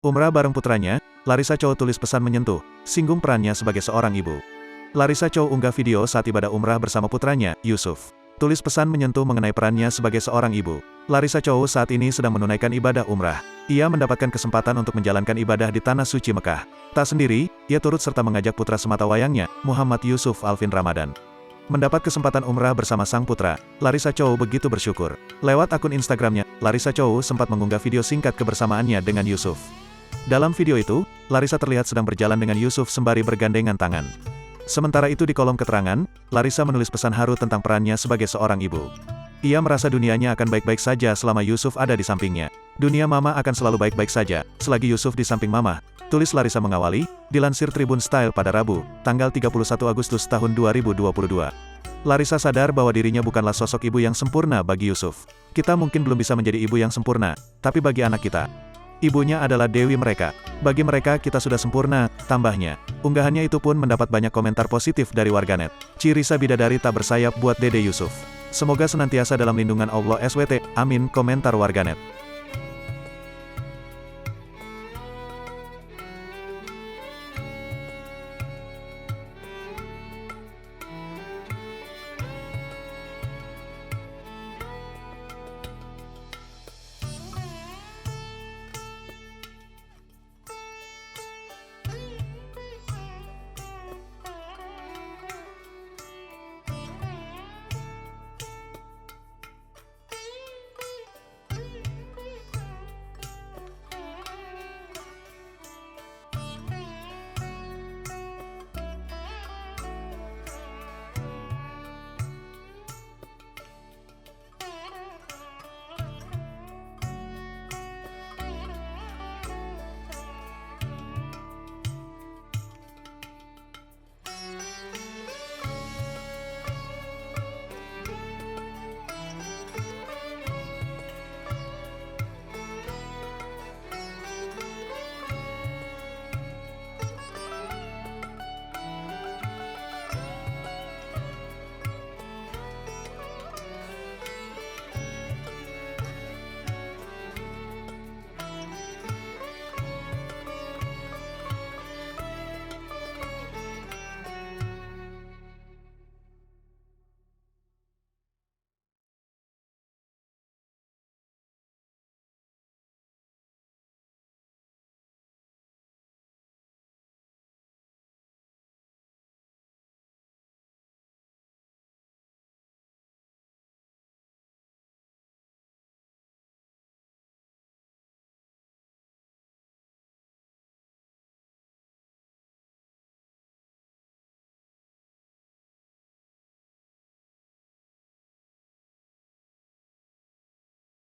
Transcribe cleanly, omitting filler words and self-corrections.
Umrah bareng putranya, Larissa Chow tulis pesan menyentuh, singgung perannya sebagai seorang ibu. Larissa Chow unggah video saat ibadah umrah bersama putranya, Yusuf. Tulis pesan menyentuh mengenai perannya sebagai seorang ibu. Larissa Chow saat ini sedang menunaikan ibadah umrah. Ia mendapatkan kesempatan untuk menjalankan ibadah di Tanah Suci Mekah. Tak sendiri, ia turut serta mengajak putra sematawayangnya, Muhammad Yusuf Alvin Ramadan. Mendapat kesempatan umrah bersama sang putra, Larissa Chow begitu bersyukur. Lewat akun Instagramnya, Larissa Chow sempat mengunggah video singkat kebersamaannya dengan Yusuf. Dalam video itu, Larissa terlihat sedang berjalan dengan Yusuf sembari bergandengan tangan. Sementara itu di kolom keterangan, Larissa menulis pesan haru tentang perannya sebagai seorang ibu. Ia merasa dunianya akan baik-baik saja selama Yusuf ada di sampingnya. Dunia mama akan selalu baik-baik saja, selagi Yusuf di samping mama, tulis Larissa mengawali, dilansir Tribun Style pada Rabu, tanggal 31 Agustus tahun 2022. Larissa sadar bahwa dirinya bukanlah sosok ibu yang sempurna bagi Yusuf. Kita mungkin belum bisa menjadi ibu yang sempurna, tapi bagi anak kita, ibunya adalah dewi mereka. Bagi mereka kita sudah sempurna, tambahnya. Unggahannya itu pun mendapat banyak komentar positif dari warganet. Cirisa bidadari tak bersayap buat Dede Yusuf. Semoga senantiasa dalam lindungan Allah SWT, amin, komentar warganet.